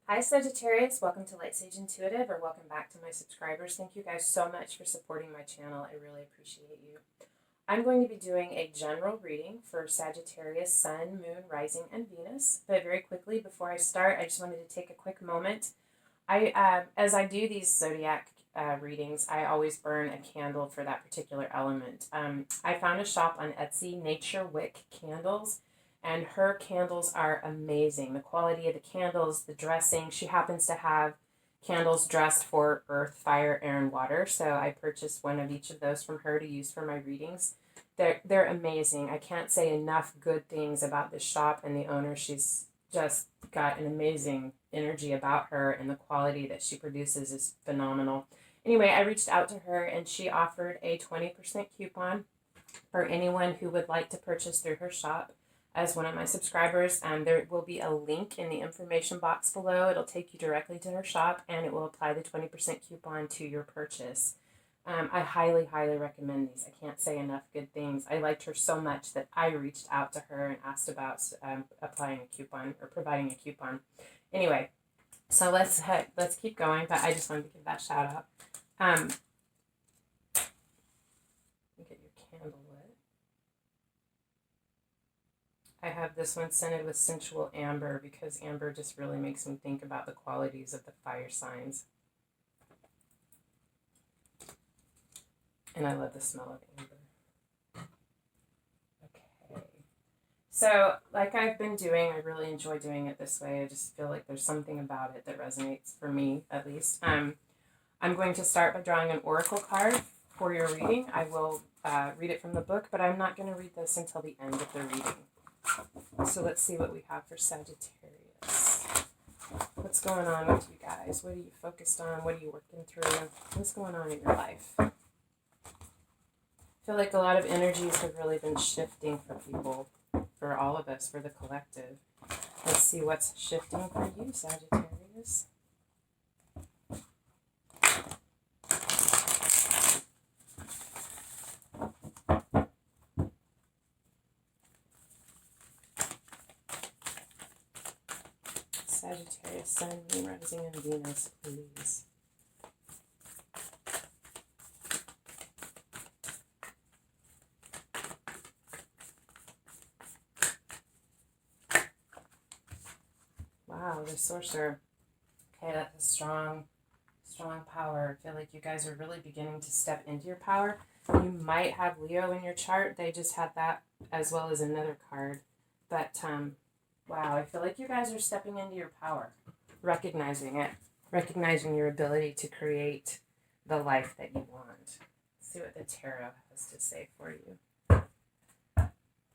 Hi Sagittarius, welcome to Light Sage Intuitive, or welcome back to my subscribers. Thank you guys so much for supporting my channel. I really appreciate you. I'm going to be doing a general reading for Sagittarius, Sun, Moon, Rising, and Venus. But very quickly, before I start, I just wanted to take a quick moment. As I do these zodiac readings, I always burn a candle for that particular element. I found a shop on Etsy, Nature Wick Candles, and her candles are amazing. The quality of the candles, the dressing. She happens to have candles dressed for earth, fire, air, and water. So I purchased one of each of those from her to use for my readings. They're amazing. I can't say enough good things about this shop and the owner. She's just got an amazing energy about her, and the quality that she produces is phenomenal. Anyway, I reached out to her and she offered a 20% coupon for anyone who would like to purchase through her shop as one of my subscribers. There will be a link in the information box below. It'll take you directly to her shop, and it will apply the 20% coupon to your purchase. I highly, highly recommend these. I can't say enough good things. I liked her so much that I reached out to her and asked about applying a coupon or providing a coupon. Anyway, so let's keep going, but I just wanted to give that shout out. Get your candle lit. I have this one scented with sensual amber because amber just really makes me think about the qualities of the fire signs. And I love the smell of amber. Okay. So, like I've been doing, I really enjoy doing it this way. I just feel like there's something about it that resonates, for me at least. I'm going to start by drawing an oracle card for your reading. I will read it from the book, but I'm not going to read this until the end of the reading. So let's see what we have for Sagittarius. What's going on with you guys? What are you focused on? What are you working through? What's going on in your life? I feel like a lot of energies have really been shifting for people, for all of us, for the collective. Let's see what's shifting for you, Sagittarius. Sagittarius, Sun, Moon, Rising, and Venus, please. Wow, the Sorcerer. Okay, that's a strong power. I feel like you guys are really beginning to step into your power. You might have Leo in your chart. They just had that as well as another card. But, wow, I feel like you guys are stepping into your power, recognizing it, recognizing your ability to create the life that you want. Let's see what the tarot has to say for you.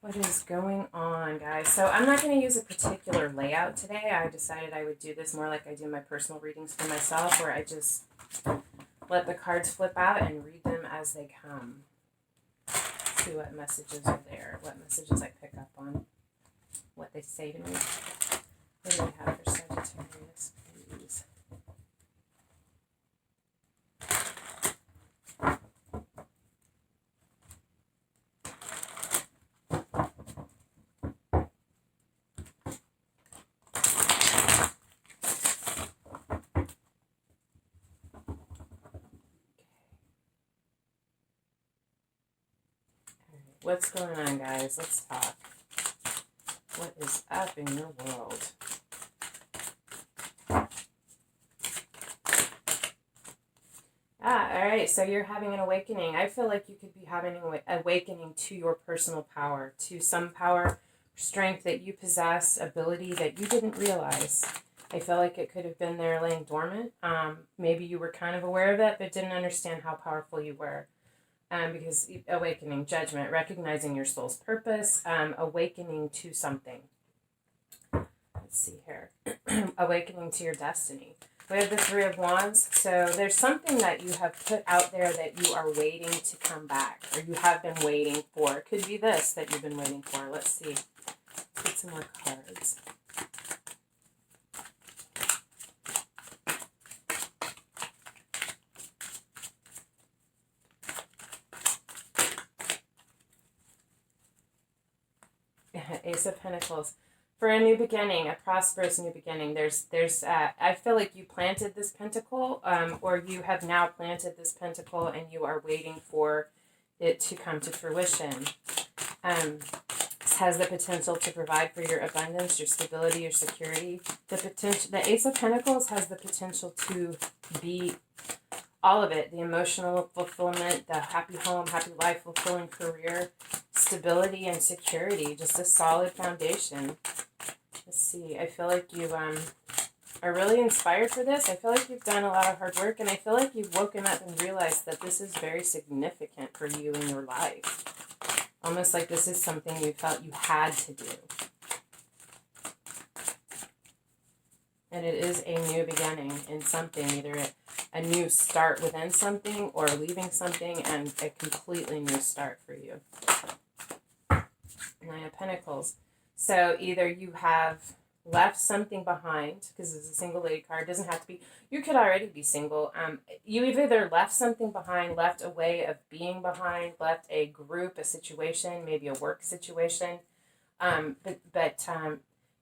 What is going on, guys? So I'm not going to use a particular layout today. I decided I would do this more like I do my personal readings for myself, where I just let the cards flip out and read them as they come. Let's see what messages are there, what messages I pick up on, what they say to me. What do we have for Sagittarius, please? What's going on, guys? Let's talk. What is up in your world? Alright, so you're having an awakening. I feel like you could be having an awakening to your personal power, to some power, strength that you possess, ability that you didn't realize. I feel like it could have been there laying dormant. Maybe you were kind of aware of it, but didn't understand how powerful you were. Because awakening, judgment, recognizing your soul's purpose, awakening to something. Let's see here. Awakening to your destiny. We have the Three of Wands. So there's something that you have put out there that you are waiting to come back, or you have been waiting for. It could be this that you've been waiting for. Let's see. Let's get some more cards. Ace of Pentacles. For a new beginning, a prosperous new beginning. I feel like you planted this pentacle, or you have now planted this pentacle, and you are waiting for it to come to fruition. This has the potential to provide for your abundance, your stability, your security. The Ace of Pentacles has the potential to be all of it: the emotional fulfillment, the happy home, happy life, fulfilling career, stability and security, just a solid foundation. Let's see. I feel like you are really inspired for this. I feel like you've done a lot of hard work, and I feel like you've woken up and realized that this is very significant for you in your life. Almost like this is something you felt you had to do. And it is a new beginning in something, either a new start within something or leaving something and a completely new start for you. Nine of Pentacles. So either you have left something behind, because it's a single lady card, doesn't have to be, you could already be single. You've either left something behind, left a way of being behind, left a group, a situation, maybe a work situation.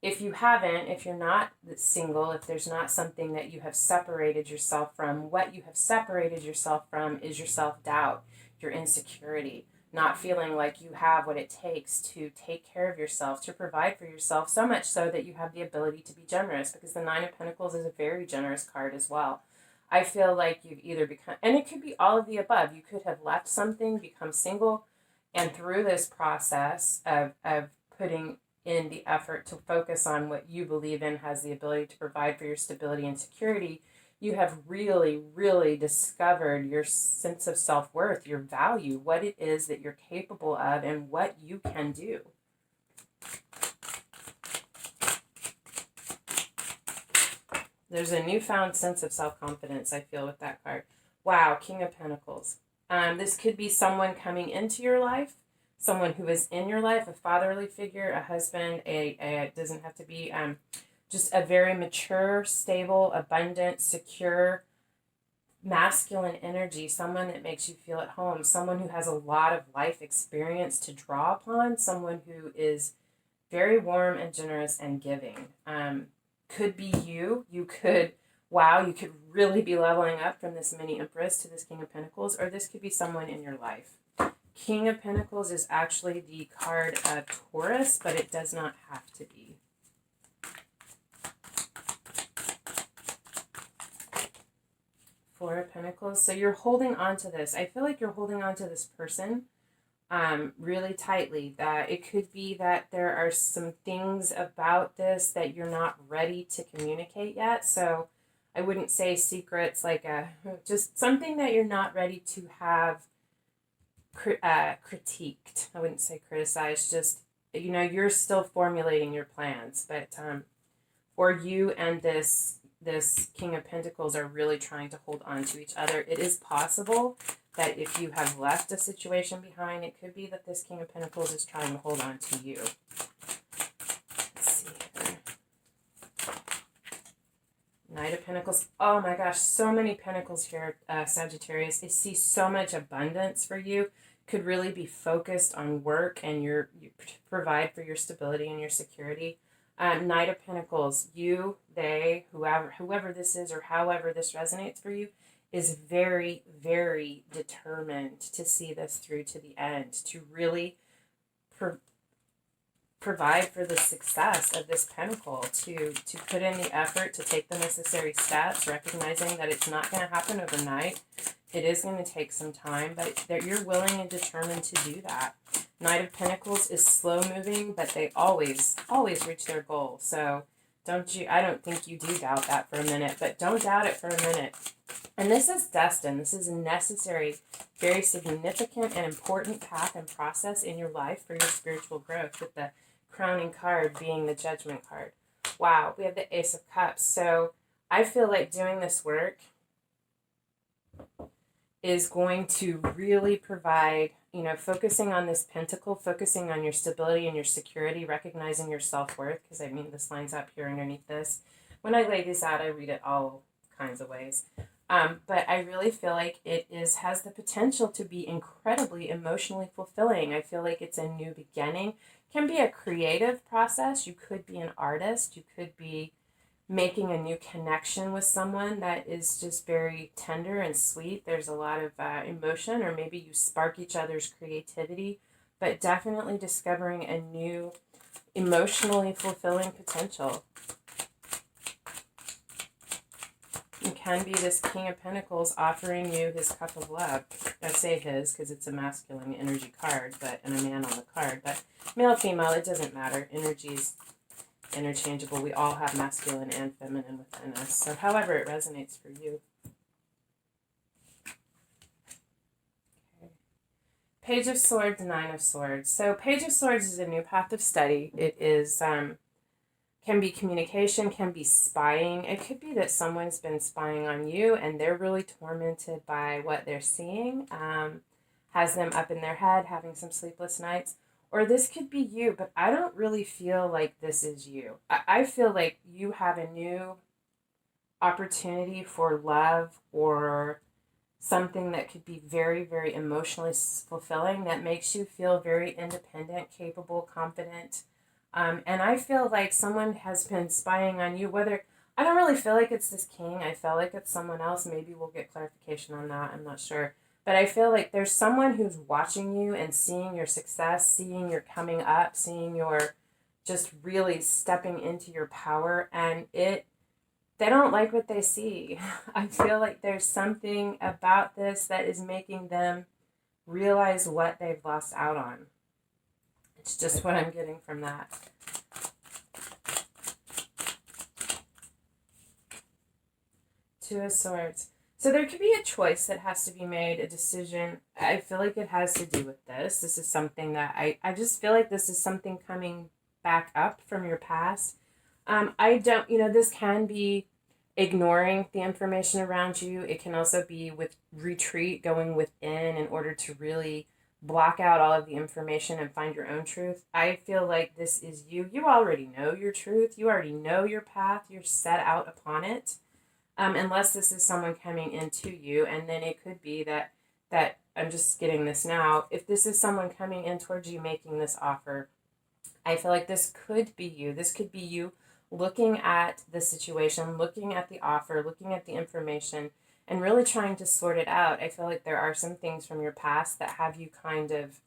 If you haven't, if you're not single, if there's not something that you have separated yourself from, what you have separated yourself from is your self-doubt, your insecurity, not feeling like you have what it takes to take care of yourself, to provide for yourself, so much so that you have the ability to be generous, because the Nine of Pentacles is a very generous card as well. I feel like you've either become, and it could be all of the above, you could have left something, become single, and through this process of putting in the effort to focus on what you believe in has the ability to provide for your stability and security, you have really, really discovered your sense of self-worth, your value, what it is that you're capable of, and what you can do. There's a newfound sense of self-confidence, I feel, with that card. Wow, King of Pentacles. This could be someone coming into your life, someone who is in your life, a fatherly figure, a husband, it doesn't have to be, just a very mature, stable, abundant, secure, masculine energy, someone that makes you feel at home, someone who has a lot of life experience to draw upon, someone who is very warm and generous and giving. Could be you. You could really be leveling up from this mini Empress to this King of Pentacles, or this could be someone in your life. King of Pentacles is actually the card of Taurus, but it does not have to be. Four of Pentacles. So you're holding on to this. I feel like you're holding on to this person really tightly. That it could be that there are some things about this that you're not ready to communicate yet. So I wouldn't say secrets, like just something that you're not ready to have critiqued. I wouldn't say criticized, just, you're still formulating your plans, but or you and this King of Pentacles are really trying to hold on to each other. It is possible that if you have left a situation behind, it could be that this King of Pentacles is trying to hold on to you. Let's see here. Knight of Pentacles. Oh my gosh, so many Pentacles here, Sagittarius. I see so much abundance for you. Could really be focused on work and you provide for your stability and your security. Knight of Pentacles, you, they, whoever this is or however this resonates for you, is very, very determined to see this through to the end, to really provide for the success of this pentacle, to put in the effort, to take the necessary steps, recognizing that it's not going to happen overnight. It is going to take some time, but that you're willing and determined to do that. Knight of Pentacles is slow moving, but they always reach their goal. So I don't think you do doubt that for a minute, but don't doubt it for a minute. And this is destined. This is a necessary, very significant and important path and process in your life for your spiritual growth, with the crowning card being the Judgment card. Wow, we have the Ace of Cups. So I feel like doing this work is going to really provide, focusing on this pentacle, focusing on your stability and your security, recognizing your self-worth, because this lines up here underneath this. When I lay these out, I read it all kinds of ways. But I really feel like it has the potential to be incredibly emotionally fulfilling. I feel like it's a new beginning. It can be a creative process. You could be an artist. You could be making a new connection with someone that is just very tender and sweet. There's a lot of emotion, or maybe you spark each other's creativity, but definitely discovering a new emotionally fulfilling potential. It can be this King of Pentacles offering you his cup of love. I say his because it's a masculine energy card, and a man on the card. But male, female, it doesn't matter. Energy's interchangeable. We all have masculine and feminine within us. So however it resonates for you. Okay. Page of Swords, Nine of Swords. So Page of Swords is a new path of study. It is can be communication, can be spying. It could be that someone's been spying on you and they're really tormented by what they're seeing, has them up in their head, having some sleepless nights. Or this could be you, but I don't really feel like this is you. I feel like you have a new opportunity for love or something that could be very, very emotionally fulfilling, that makes you feel very independent, capable, confident. And I feel like someone has been spying on you, I don't really feel like it's this king. I feel like it's someone else. Maybe we'll get clarification on that. I'm not sure. But I feel like there's someone who's watching you and seeing your success, seeing your coming up, seeing your just really stepping into your power. And they don't like what they see. I feel like there's something about this that is making them realize what they've lost out on. It's just what I'm getting from that. Two of Swords. So there could be a choice that has to be made, a decision. I feel like it has to do with this. This is something that I just feel like this is something coming back up from your past. This can be ignoring the information around you. It can also be with retreat, going within in order to really block out all of the information and find your own truth. I feel like this is you. You already know your truth. You already know your path. You're set out upon it. Unless this is someone coming into you, and then it could be that I'm just getting this now. If this is someone coming in towards you, making this offer, I feel like this could be you. This could be you looking at the situation, looking at the offer, looking at the information, and really trying to sort it out. I feel like there are some things from your past that have you kind of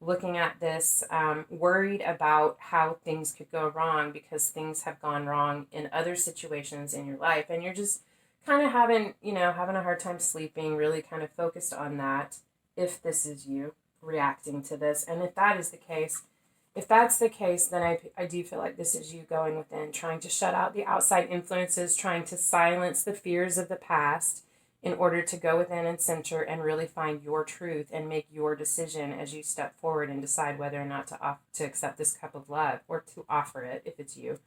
looking at this, worried about how things could go wrong because things have gone wrong in other situations in your life. And you're just kind of having a hard time sleeping, really kind of focused on that, if this is you reacting to this. And if that's the case, then I do feel like this is you going within, trying to shut out the outside influences, trying to silence the fears of the past in order to go within and center and really find your truth and make your decision as you step forward and decide whether or not to accept this cup of love or to offer it if it's you.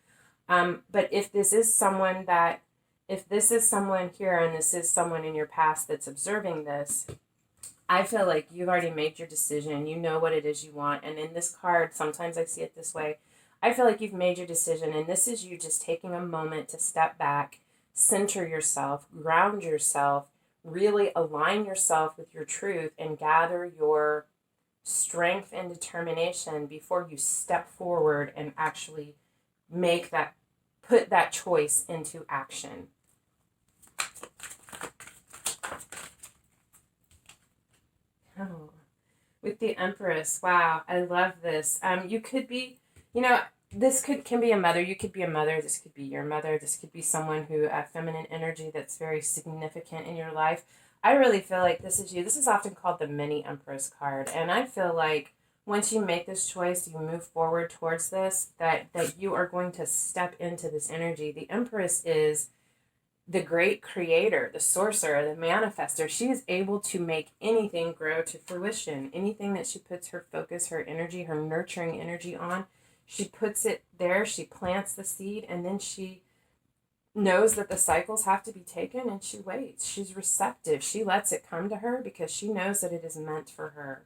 But if this is someone here and this is someone in your past that's observing this, I feel like you've already made your decision. You know what it is you want. And in this card, sometimes I see it this way. I feel like you've made your decision, and this is you just taking a moment to step back, center yourself, ground yourself, really align yourself with your truth and gather your strength and determination before you step forward and actually put that choice into action. Oh, with the Empress. Wow, I love this. You could be, this can be a mother. You could be a mother. This could be your mother. This could be someone who, feminine energy that's very significant in your life. I really feel like this is you. This is often called the mini Empress card. And I feel like once you make this choice, you move forward towards this, that you are going to step into this energy. The Empress is the great creator, the sorcerer, the manifester. She is able to make anything grow to fruition. Anything that she puts her focus, her energy, her nurturing energy on, she puts it there, she plants the seed, and then she knows that the cycles have to be taken, and she waits. She's receptive. She lets it come to her because she knows that it is meant for her.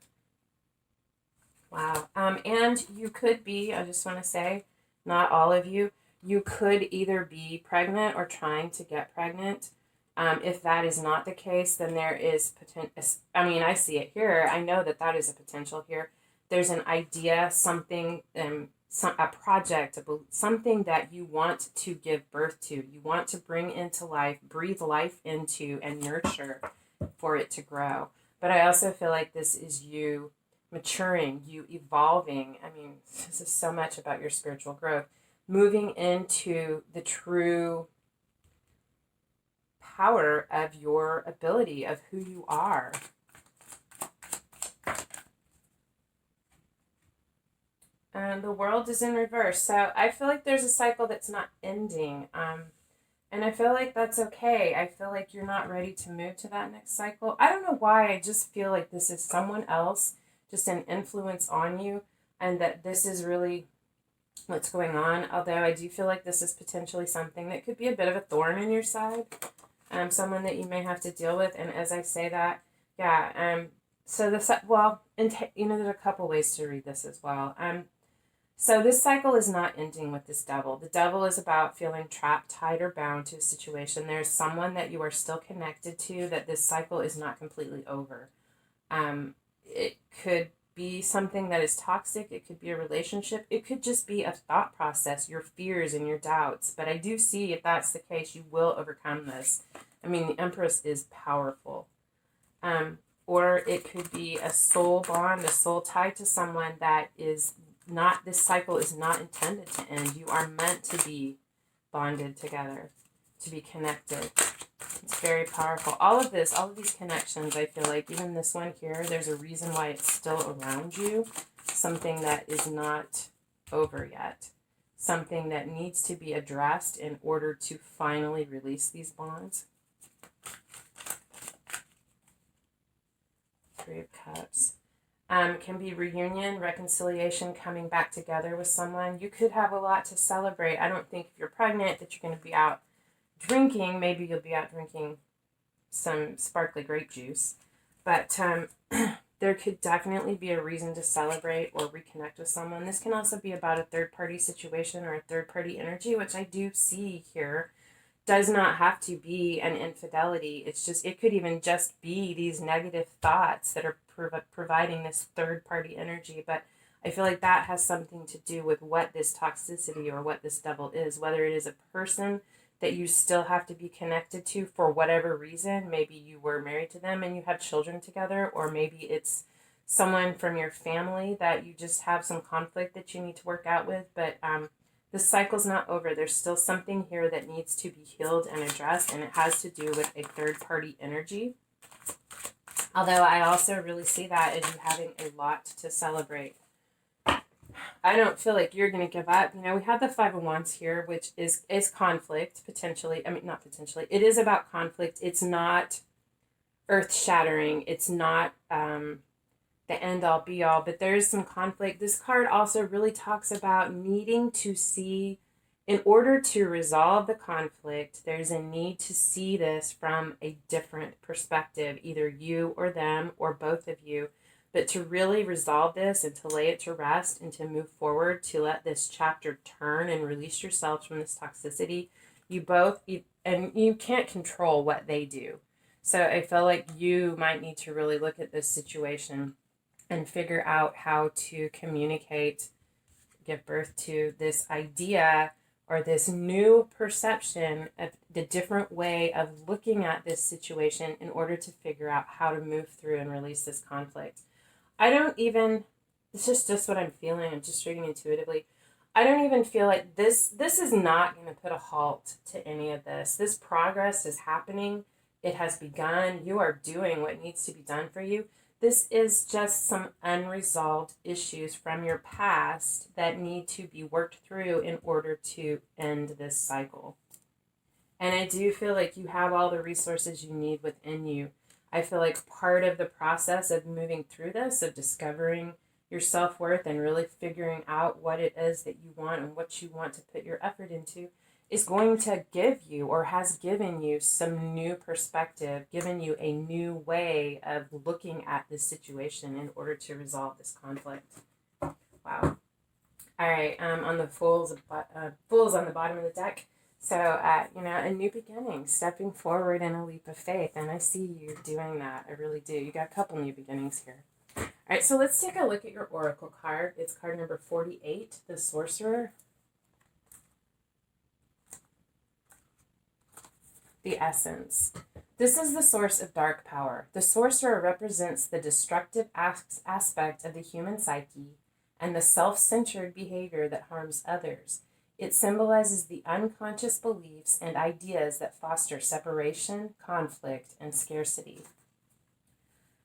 Wow. And you could be, I just want to say, not all of you, you could either be pregnant or trying to get pregnant. If that is not the case, then there is potential. I mean, I see it here. I know that that is a potential here. There's an idea, something, a project, something that you want to give birth to. You want to bring into life, breathe life into, and nurture for it to grow. But I also feel like this is you maturing, you evolving. I mean, this is so much about your spiritual growth, moving into the true power of your ability, of who you are. And the world is in reverse. So I feel like there's a cycle that's not ending. And I feel like that's okay. I feel like you're not ready to move to that next cycle. I don't know why. I just feel like this is someone else, just an influence on you, and that this is really what's going on. Although I do feel like this is potentially something that could be a bit of a thorn in your side. Someone that you may have to deal with. And as I say that, so this, well, there's a couple ways to read this as well. So this cycle is not ending with this devil. The devil is about feeling trapped, tied, or bound to a situation. There's someone that you are still connected to, that this cycle is not completely over. It could be something that is toxic. It could be a relationship. It could just be a thought process, your fears and your doubts. But I do see, if that's the case, you will overcome this. I mean, the Empress is powerful. Or it could be a soul bond, a soul tied to someone that is not, this cycle is not intended to end. You are meant to be bonded together, to be connected. It's very powerful. All of these connections, I feel like, even this one here, there's a reason why it's still around you. Something that is not over yet. Something that needs to be addressed in order to finally release these bonds. Three of Cups. Can be reunion, reconciliation, coming back together with someone. You could have a lot to celebrate. I don't think if you're pregnant that you're going to be out drinking. Maybe you'll be out drinking some sparkly grape juice. But there could definitely be a reason to celebrate or reconnect with someone. This can also be about a third-party situation or a third-party energy, which I do see here. Does not have to be an infidelity. It's just, it could even just be these negative thoughts that are providing this third-party energy. But I feel like that has something to do with what this toxicity or what this devil is, whether it is a person that you still have to be connected to for whatever reason. Maybe you were married to them and you have children together, or maybe it's someone from your family that you just have some conflict that you need to work out with. But this cycle's not over. There's still something here that needs to be healed and addressed, and it has to do with a third-party energy. Although I also really see that as you having a lot to celebrate. I don't feel like you're going to give up. We have the Five of Wands here, which is conflict, potentially. I mean, not potentially. It is about conflict. It's not earth-shattering. It's not the end-all, be-all, but there is some conflict. This card also really talks about needing to see, in order to resolve the conflict, there's a need to see this from a different perspective, either you or them or both of you. But to really resolve this and to lay it to rest and to move forward, to let this chapter turn and release yourselves from this toxicity, and you can't control what they do. So I feel like you might need to really look at this situation and figure out how to communicate, give birth to this idea or this new perception of the different way of looking at this situation in order to figure out how to move through and release this conflict. It's just what I'm feeling. I'm just reading intuitively. I don't even feel like this is not going to put a halt to any of this. This progress is happening. It has begun. You are doing what needs to be done for you. This is just some unresolved issues from your past that need to be worked through in order to end this cycle. And I do feel like you have all the resources you need within you. I feel like part of the process of moving through this, of discovering your self-worth and really figuring out what it is that you want and what you want to put your effort into, is going to give you, or has given you, some new perspective, given you a new way of looking at this situation in order to resolve this conflict. Wow. All right, on the Fools on the bottom of the deck. So, a new beginning, stepping forward in a leap of faith. And I see you doing that. I really do. You got a couple new beginnings here. All right, so let's take a look at your oracle card. It's card number 48, the Sorcerer. The Essence. This is the source of dark power. The Sorcerer represents the destructive aspect of the human psyche and the self-centered behavior that harms others. It symbolizes the unconscious beliefs and ideas that foster separation, conflict, and scarcity.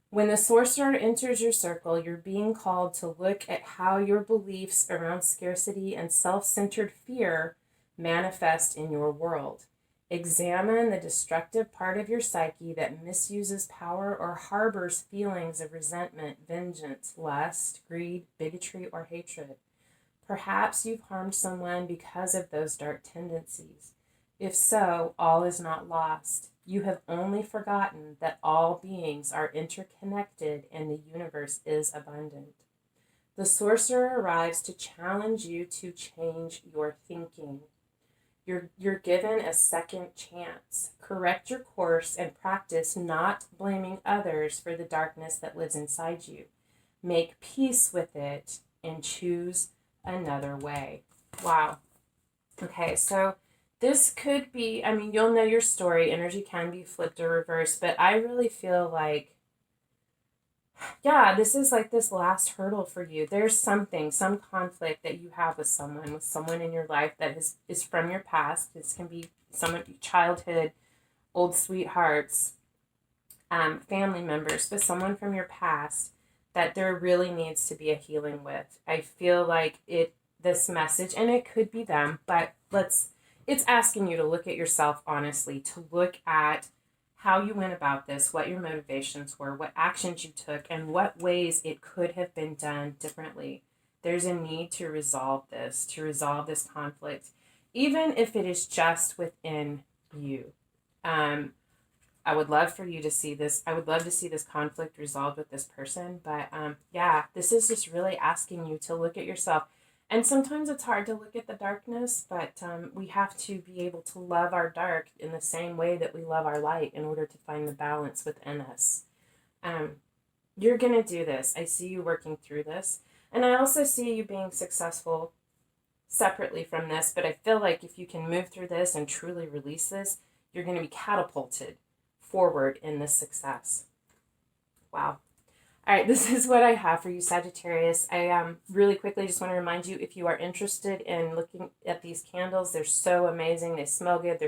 When the Sorcerer enters your circle, you're being called to look at how your beliefs around scarcity and self-centered fear manifest in your world. Examine the destructive part of your psyche that misuses power or harbors feelings of resentment, vengeance, lust, greed, bigotry, or hatred. Perhaps you've harmed someone because of those dark tendencies. If so, all is not lost. You have only forgotten that all beings are interconnected and the universe is abundant. The Sorcerer arrives to challenge you to change your thinking. You're given a second chance. Correct your course and practice not blaming others for the darkness that lives inside you. Make peace with it and choose another way. Wow. Okay, so this could be, you'll know your story. Energy can be flipped or reversed, but I really feel like, this is like this last hurdle for you. There's some conflict that you have with someone in your life that is from your past. This can be someone, childhood, old sweethearts, family members, but someone from your past that there really needs to be a healing with. I feel like this message, and it could be them, but it's asking you to look at yourself honestly, to look at how you went about this, what your motivations were, what actions you took, and what ways it could have been done differently. There's a need to resolve this conflict, even if it is just within you. I would love for you to see this. I would love to see this conflict resolved with this person, but this is just really asking you to look at yourself. And sometimes it's hard to look at the darkness, but we have to be able to love our dark in the same way that we love our light in order to find the balance within us. You're going to do this. I see you working through this. And I also see you being successful separately from this, but I feel like if you can move through this and truly release this, you're going to be catapulted forward in this success. Wow. All right, this is what I have for you, Sagittarius. I really quickly just want to remind you, if you are interested in looking at these candles, they're so amazing. They smell good.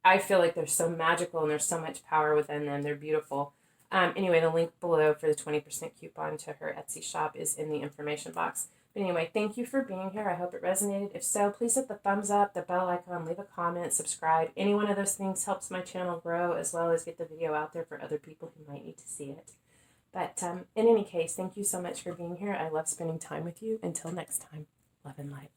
I feel like they're so magical and there's so much power within them. They're beautiful. Anyway, the link below for the 20% coupon to her Etsy shop is in the information box. But anyway, thank you for being here. I hope it resonated. If so, please hit the thumbs up, the bell icon, leave a comment, subscribe. Any one of those things helps my channel grow, as well as get the video out there for other people who might need to see it. But in any case, thank you so much for being here. I love spending time with you. Until next time, love and light.